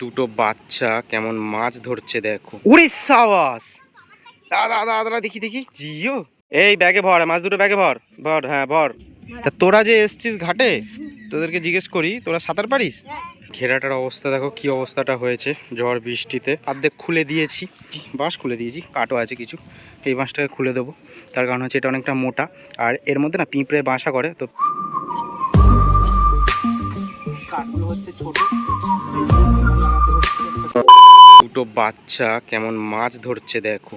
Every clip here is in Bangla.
দুটো বাচ্চা কেমন মাছ ধরছে দেখো। উড়ি সাবাস, দাদা দাদা দেখি দেখি জিও। এই ব্যাগে ভর, মাছ দুটো ব্যাগে ভর ভর, হ্যাঁ ভর। তা তোরা যে এসছিস ঘাটে, তোদেরকে জিজ্ঞেস করি তোরা সাঁতার পারিস? ঘেরাটার অবস্থা দেখো কি অবস্থাটা হয়েছে ঝড় বৃষ্টিতে। অর্ধেক খুলে দিয়েছি, বাঁশ খুলে দিয়েছি, কাঠও আছে কিছু। এই বাঁশটাকে খুলে দেবো, তার কারণ হচ্ছে এটা অনেকটা মোটা, আর এর মধ্যে না পিঁপড়ে বাসা করে। তো কাঠগুলো হচ্ছে ছোট। দুটো বাচ্চা কেমন মাছ ধরছে দেখো।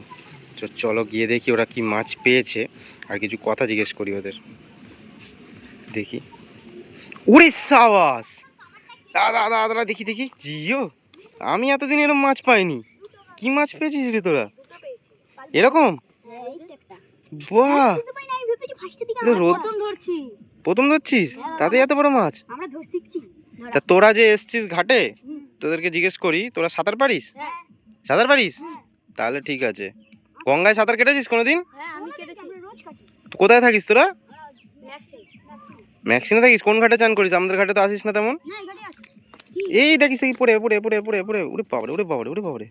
চলো গিয়ে দেখি ওরা কি মাছ পেয়েছে, আর কিছু কথা জিজ্ঞেস করি ওদের। দেখি। উড়ি সাবাস, দাদা দাদা দেখি দেখি জিও। আমি এতদিন এরকম মাছ পাইনি। কি মাছ পেয়েছিস রে তোরা এরকম? বাহ, প্রথম ধরছিস? তাতে এত বড় মাছ? তা তোরা যে এসছিস ঘাটে, তোদেরকে জিজ্ঞেস করি তোরা সাঁতার পারিস? সাঁতার পারিস? তাহলে ঠিক আছে। গঙ্গায় সাঁতার কেটেছিস কোনোদিন? কোথায় থাকিস তোরা? ম্যাক্সিমে থাকিস? কোন ঘাটে চান করিস? আমাদের ঘাটে তো আসিস না তেমন। এই দেখিস দেখি পড়ে পড়ে পড়ে পড়ে পড়ে, ওরে বাবারে ওরে বাবারে ওরে বাবারে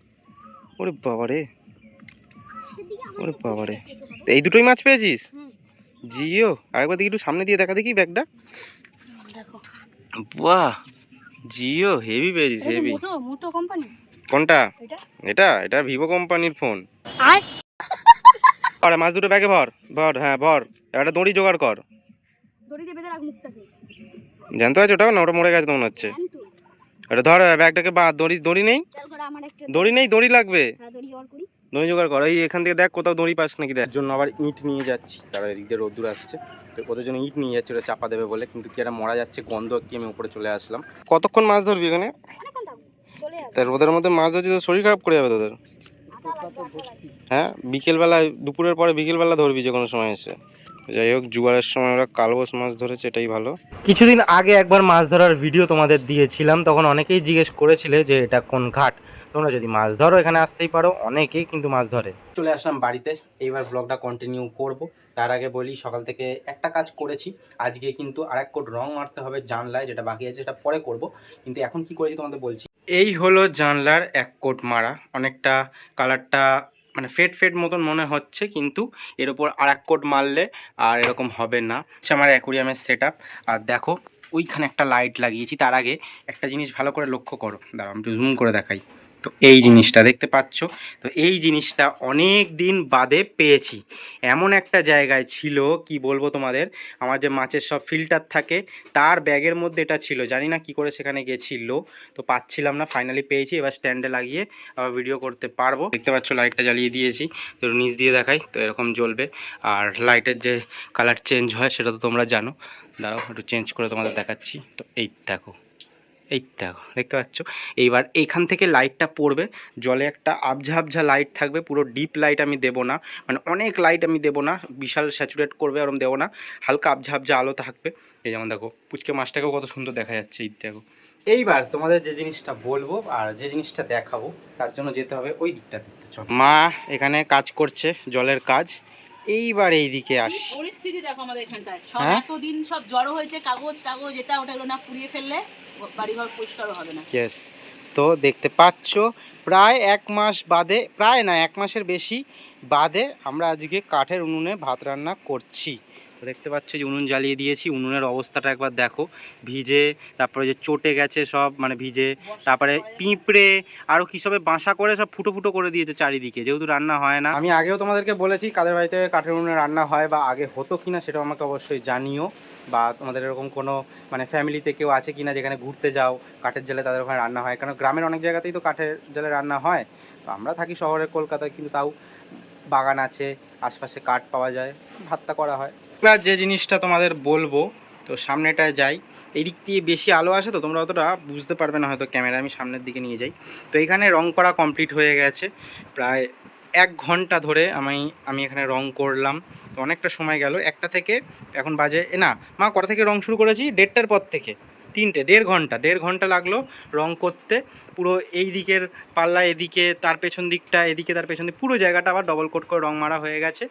ওরে বাবারে ওরে বাবারে। এই দুটোই মাছ পেয়েছিস? জিও, আরেকবার দেখি একটু সামনে দিয়ে দেখা দেখি ব্যাগটা। বাহ জিও, হেভি পেয়েছিস হেভি। কোনটা? এটা এটা ভিভো কোম্পানির ফোন। আরে মাছ দুটো ব্যাগে ভর ভর, হ্যাঁ ভর। একটা দড়ি জোগাড় কর। জানতে পারছো ওটা? না ওটা মরে গেছে তো মনে হচ্ছে। এটা ধর ব্যাগটাকে, বা দড়ি দড়ি নেই? দড়ি নেই, দড়ি লাগবে। দড়ি জোগাড় কর। এই এখান থেকে দেখ কোথাও দড়ি পাস নাকি দেখ। জন্য আবার ইট নিয়ে যাচ্ছি, তারা এদিক দিয়ে রোদ্দুর আসছে তো ওদের জন্য ইট নিয়ে যাচ্ছে, ওটা চাপা দেবে বলে। কিন্তু কি একটা মরা যাচ্ছে গন্ধ, কি আমি উপরে চলে আসলাম। কতক্ষণ মাছ ধরবি এখানে? তা রোদের মধ্যে মাছ ধরছি তো শরীর খারাপ করে যাবে তোদের। হ্যাঁ বিকেলবেলা, দুপুরের পরে বিকেলবেলা ধরবি যে কোনো সময় এসে। যাই হোক, জুয়ারের সময় ওরা কালবোস মাছ ধরেছে, এটাই ভালো। কিছুদিন আগে একবার মাছ ধরার ভিডিও তোমাদের দিয়েছিলাম, তখন অনেকেই জিজ্ঞেস করেছিলে যে এটা কোন ঘাট। তোমরা যদি মাছ ধরো এখানে আসতেই পারো, অনেকেই কিন্তু মাছ ধরে। চলে আসলাম বাড়িতে, এইবার ব্লগটা কন্টিনিউ করব। তার আগে বলি সকাল থেকে একটা কাজ করেছি। আজকে কিন্তু আরেক কোট রং মারতে হবে জানলায়, যেটা বাকি আছে সেটা পরে করব। কিন্তু এখন কি করেছি তোমাদের বলছি। এই হলো জানলার এক কোট মারা, অনেকটা কালারটা মানে ফেড ফেড মতন মনে হচ্ছে, কিন্তু এর ওপর আর এক কোট মারলে আর এরকম হবে না। আমার অ্যাকুরিয়ামের সেট আপ। আর দেখো ওইখানে একটা লাইট লাগিয়েছি। তার আগে একটা জিনিস ভালো করে লক্ষ্য করো, দাঁড়াও আমি একটু জুম করে দেখাই। তো এই জিনিসটা দেখতে পাচ্ছ? তো এই জিনিসটা অনেক দিন বাদে পেয়েছি। এমন একটা জায়গায় ছিল, কি বলবো তোমাদের, আমার যে মাছের সব ফিল্টার থাকে তার ব্যাগের মধ্যে এটা ছিল। জানি না কি করে সেখানে গেছিল, তো পাচ্ছিলাম না, ফাইনালি পেয়েছি। এবার স্ট্যান্ডে লাগিয়ে আবার ভিডিও করতে পারবো। দেখতে পাচ্ছ লাইটটা জ্বালিয়ে দিয়েছি, তো নিচ দিয়ে দেখাই তো এরকম জ্বলবে। আর লাইটের যে কালার চেঞ্জ হয় সেটা তো তোমরা জানো। দাঁড়াও একটু চেঞ্জ করে তোমাদের দেখাচ্ছি। তো এই দেখো, এই দেখো দেখতে পাচ্ছ। এইবার এইখান থেকে লাইটটা পড়বে, জলে একটা আবঝা আবঝা লাইট থাকবে। পুরো ডিপ লাইট আমি দেবো না, মানে অনেক লাইট আমি দেবো না, বিশাল স্যাচুরেট করবে ওরকম দেবো না, হালকা আবঝা আবঝা আলো থাকবে। এই যেমন দেখো পুচকে মাছটাকেও কত সুন্দর দেখা যাচ্ছে, এই দেখো। এইবার তোমাদের যে জিনিসটা বলবো আর যে জিনিসটা দেখাবো, তার জন্য যেতে হবে ওই দিকটাতে। মা এখানে কাজ করছে, জলের কাজ। এইবার এইদিকে আসি, পরিস্থিতি দেখো আমাদের এখানটায়। সব এতদিন সব জড়ো হয়েছে, কাগজ টাগজ এটা ওটা না পুড়িয়ে ফেললে বাড়িঘর পরিষ্কারও হবে না। ইয়েস, তো দেখতে পাচ্ছ প্রায় এক মাস বাদে, প্রায় না এক মাসের বেশি বাদে আমরা আজকে কাঠের উনুনে ভাত রান্না করছি। দেখতে পাচ্ছ যে উনুন জ্বালিয়ে দিয়েছি, উনুনের অবস্থাটা একবার দেখো, ভিজে, তারপরে যে চটে গেছে সব, মানে ভিজে, তারপরে পিঁপড়ে আরও কী সবে বাসা করে সব ফুটো ফুটো করে দিয়েছে চারিদিকে, যেহেতু রান্না হয় না। আমি আগেও তোমাদেরকে বলেছি কাদের বাড়িতে কাঠের উনুনে রান্না হয় বা আগে হতো কিনা সেটাও আমাকে অবশ্যই জানিও। বা তোমাদের এরকম কোনো মানে ফ্যামিলিতে কেউ আছে কিনা যেখানে ঘুরতে যাও কাঠের জালে তাদের ওখানে রান্না হয়, কারণ গ্রামের অনেক জায়গাতেই তো কাঠের জালে রান্না হয়। তো আমরা থাকি শহরে কলকাতায়, কিন্তু তাও বাগান আছে, আশপাশে কাঠ পাওয়া যায়, ভাতটা করা হয়। এবার যে জিনিসটা তোমাদের বলবো, তো সামনেটায় যাই, এই দিক দিয়ে বেশি আলো আসে তো তোমরা অতটা বুঝতে পারবে না হয়তো, ক্যামেরা আমি সামনের দিকে নিয়ে যাই। তো এখানে রং করা কমপ্লিট হয়ে গেছে, প্রায় 1 ঘন্টা ধরে আমি এখানে রং করলাম। তো অনেকটা সময় গেল, 1টা থেকে এখন বাজে না মা কটা থেকে রং শুরু করেছি, 1:30টার পর থেকে 3টে, 1.5 ঘন্টা লাগলো রং করতে। পুরো এই দিকের পাল্লা এদিকে, তার পেছন দিকটা এদিকে, তার পেছন দিক পুরো জায়গাটা আবার ডবল কোট করে রং মারা হয়ে গেছে।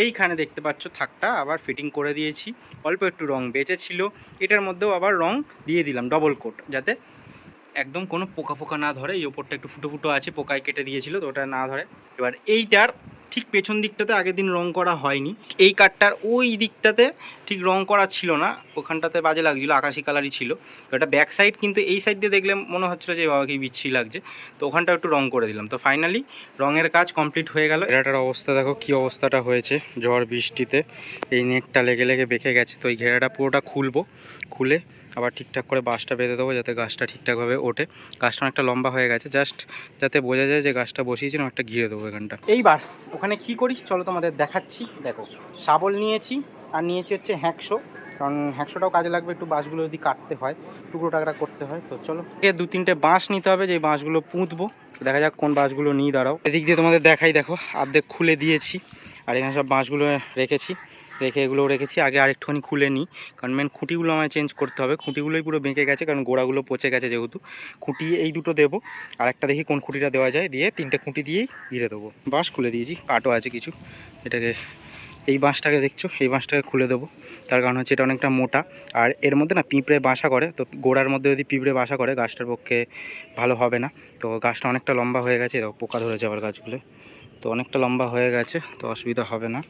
এইখানে দেখতে পাচ্ছ থাকটা আবার ফিটিং করে দিয়েছি, অল্প একটু রং বেঁচে ছিল, এটার মধ্যেও আবার রং দিয়ে দিলাম ডবল কোট, যাতে একদম কোনো পোকা পোকা না ধরে। এই ওপরটা একটু ফুটো ফুটো আছে, পোকায় কেটে দিয়েছিল তো ওটা না ধরে। এবার এইটার ঠিক পেছন দিকটাতে আগের দিন রং করা হয়নি, এই কাঠটার ওই দিকটাতে ঠিক রং করা ছিল না, ওখানটাতে বাজে লাগছিলো, আকাশি কালারই ছিল। ওটা ব্যাক সাইড, কিন্তু এই সাইড দিয়ে দেখলে মনে হচ্ছিলো যে বাবাকে বিচ্ছিরি লাগছে, তো ওখানটা একটু রং করে দিলাম। তো ফাইনালি রঙের কাজ কমপ্লিট হয়ে গেল। ঘেরাটার অবস্থা দেখো কী অবস্থাটা হয়েছে, ঝড় বৃষ্টিতে এই নেটটা লেগে লেগে বেঁকে গেছে। তো এই ঘেরাটা পুরোটা খুলবো, খুলে আবার ঠিকঠাক করে বাঁশটা বেঁধে দেবো যাতে গাছটা ঠিকঠাকভাবে ওঠে। গাছটা অনেকটা লম্বা হয়ে গেছে, জাস্ট যাতে বোঝা যায় যে গাছটা বসিয়েছিলাম, একটা ঘিরে দেবো এখানটা। এইবার ওখানে কি করিস চলো তোমাদের দেখাচ্ছি। দেখো শাবল নিয়েছি, আর নিয়েছি হচ্ছে হ্যাকশো, কারণ হ্যাকশোটাও কাজে লাগবে, একটু বাঁশগুলো যদি কাটতে হয়, টুকরো টাকরা করতে হয়। তো চলো দু তিনটে বাঁশ নিতে হবে, যে বাঁশগুলো পুঁতবো। দেখা যাক কোন বাঁশগুলো নিয়ে দাঁড়াও। এদিক দিয়ে তোমাদের দেখাই, দেখো অর্ধেক খুলে দিয়েছি, আর এখানে সব বাঁশগুলো রেখেছি, রেখে এগুলোও রেখেছি। আগে আরেকটুখানি খুলে নিই, কারণ মেন খুঁটিগুলো আমায় চেঞ্জ করতে হবে। খুঁটিগুলোই পুরো বেঁকে গেছে, কারণ গোড়াগুলো পচে গেছে যেহেতু। খুঁটি এই দুটো দেবো, আর একটা দেখি কোন খুঁটিটা দেওয়া যায়, দিয়ে তিনটে খুঁটি দিয়েই ঘিরে দেবো। বাঁশ খুলে দিয়েছি, কাঠও আছে কিছু। এটাকে, এই বাঁশটাকে দেখছো, এই বাঁশটাকে খুলে দেবো, তার কারণ হচ্ছে এটা অনেকটা মোটা, আর এর মধ্যে না পিঁপড়ে বাসা করে। তো গোড়ার মধ্যে যদি পিঁপড়ে বাসা করে গাছটার পক্ষে ভালো হবে না। তো গাছটা অনেকটা লম্বা হয়ে গেছে, তো পোকা ধরে যাওয়ার গাছগুলো, তো অনেকটা লম্বা হয়ে গেছে, তো অসুবিধা হবে না।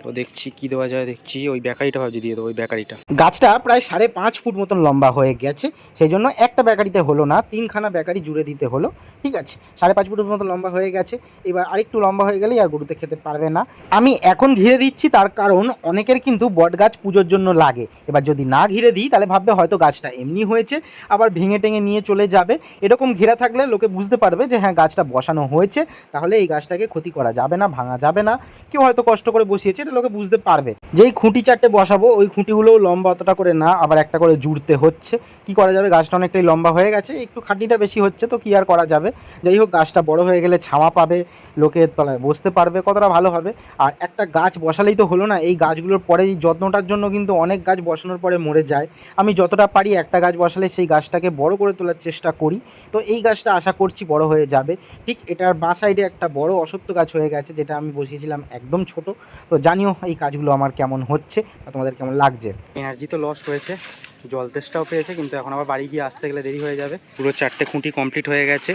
তো দেখছি কি দেওয়া যায়, দেখছি ওই ব্যাকারিটা ভাবছি দিয়ে দেবো, ওই ব্যাকারিটা। গাছটা প্রায় 5.5 ফুট মতন লম্বা হয়ে গেছে, সেই জন্য একটা ব্যাকারিতে হলো না, 3খানা ব্যাকারি জুড়ে দিতে হলো। ঠিক আছে, 5.5 ফুটের মতো লম্বা হয়ে গেছে। এবার আরেকটু লম্বা হয়ে গেলেই আর গরুতে খেতে পারবে না। আমি এখন ঘিরে দিচ্ছি, তার কারণ অনেকের কিন্তু বট গাছ পুজোর জন্য লাগে। এবার যদি না ঘিরে দিই তাহলে ভাববে হয়তো গাছটা এমনি হয়েছে, আবার ভেঙে টেঙে নিয়ে চলে যাবে। এরকম ঘেরা থাকলে লোকে বুঝতে পারবে যে হ্যাঁ গাছটা বসানো হয়েছে, তাহলে এই গাছটাকে ক্ষতি করা যাবে না, ভাঙা যাবে না। কেউ হয়তো কষ্ট করে বসিয়েছে, এটা লোকে বুঝতে পারবে। যেই খুঁটি 4টে বসাবো, ওই খুঁটিগুলোও লম্বা অতটা করে না, আবার একটা করে জুড়তে হচ্ছে। কি করা যাবে, গাছটা অনেকটাই লম্বা হয়ে গেছে, একটু খাটনিটা বেশি হচ্ছে, তো কি আর করা যাবে। যাই হোক, গাছটা বড় হয়ে গেলে ছাওয়া পাবে, লোকের তলায় বসতে পারবে, কতটা ভালো হবে। আর একটা গাছ বসালেই তো হলো না, এই গাছগুলোর পরে এই যত্নটার জন্য কিন্তু অনেক গাছ বসানোর পরে মরে যায়। আমি যতটা পারি একটা গাছ বসালে সেই গাছটাকে বড় করে তোলার চেষ্টা করি। তো এই গাছটা আশা করছি বড় হয়ে যাবে। ঠিক এটার বাঁ সাইডে একটা বড় অশ্বত্থ গাছ হয়ে গেছে, যেটা আমি বসিয়েছিলাম একদম ছোট। তো জানিও এই কাজগুলো আমার কেমন হচ্ছে বা তোমাদের কেমন লাগছে। এনার্জি তো লস হয়েছে, জল তেষ্টাও পেয়েছে, কিন্তু এখন আবার বাড়ি গিয়ে আসতে গেলে দেরি হয়ে যাবে। পুরো 4টে খুঁটি কমপ্লিট হয়ে গেছে,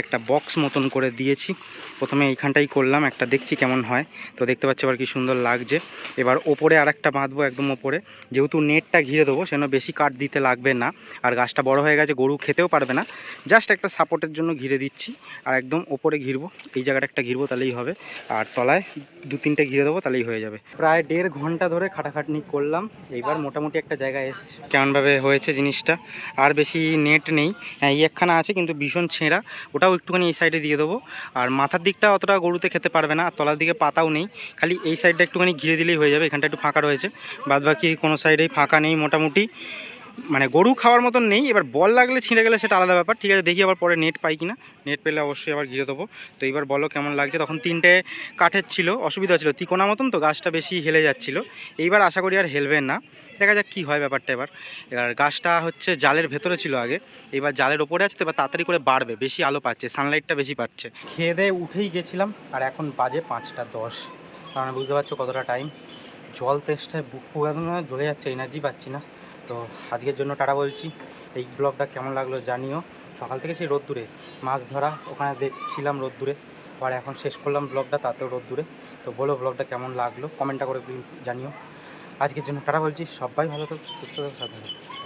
একটা বক্স মতন করে দিয়েছি। প্রথমে এইখানটাই করলাম, একটা দেখছি কেমন হয়। তো দেখতে পাচ্ছি আবার কি সুন্দর লাগছে। এবার ওপরে আর একটা বাঁধবো, একদম ওপরে, যেহেতু নেটটা ঘিরে দেবো সেজন্য বেশি কাঠ দিতে লাগবে না। আর গাছটা বড় হয়ে গেছে, গরু খেতেও পারবে না, জাস্ট একটা সাপোর্টের জন্য ঘিরে দিচ্ছি। আর একদম ওপরে ঘিরবো, এই জায়গাটা একটা ঘিরবো, তাহলেই হবে। আর তলায় 2-3টে ঘিরে দেবো, তাহলেই হয়ে যাবে। প্রায় 1.5 ঘন্টা ধরে খাটাখাটনি করলাম, এইবার মোটামুটি একটা জায়গায় এসছে। কেমনভাবে হয়েছে জিনিসটা, আর বেশি নেট নেই। হ্যাঁ, এই একখানা আছে কিন্তু ভীষণ ছেঁড়া, ওটাও একটুখানি এই সাইডে দিয়ে দেবো। আর মাথার দিকটা অতটা গরুতে খেতে পারবে না, আর তলার দিকে পাতাও নেই, খালি এই সাইডটা একটুখানি ঘিরে দিলেই হয়ে যাবে। এখানটা একটু ফাঁকা রয়েছে, বাদবাকি কোনো সাইডেই ফাঁকা নেই মোটামুটি, মানে গরু খাওয়ার মতন নেই। এবার বল লাগলে ছিঁড়ে গেলে সেটা আলাদা ব্যাপার। ঠিক আছে, দেখি আবার পরে নেট পাই কিনা, নেট পেলে অবশ্যই আবার ঘিরে দেবো। তো এবার বলো কেমন লাগছে। তখন 3টে কাঠের ছিল, অসুবিধা ছিল, তিকোনা মতন তো গাছটা বেশি হেলে যাচ্ছিলো। এইবার আশা করি আর হেলবে না, দেখা যাক কী হয় ব্যাপারটা। এবার গাছটা হচ্ছে জালের ভেতরে ছিল আগে, এবার জালের ওপরে আছে, তো এবার তাড়াতাড়ি করে বাড়বে, বেশি আলো পাচ্ছে, সানলাইটটা বেশি পাচ্ছে। খেয়ে দিয়ে উঠেই গেছিলাম, আর এখন বাজে 5টা 10, কারণ বুঝতে পারছো কতটা টাইম। জল তেষ্টায় বুক একদম জ্বলে যাচ্ছে, এনার্জি পাচ্ছি না। তো আজকের জন্য টাটা বলছি। এই ব্লগটা কেমন লাগলো জানিও। সকাল থেকে সেই রোদ্দুরে মাছ ধরা, ওখানে দেখছিলাম রোদ্দুরে, আর এখন শেষ করলাম ব্লগটা, তাতেও রোদ্দুরে। তো বলো ব্লগটা কেমন লাগলো, কমেন্টটা করে জানিও। আজকের জন্য টাটা বলছি, সবাই ভালো থাকো, সুস্থ থাকো, সাবধানে থাকো।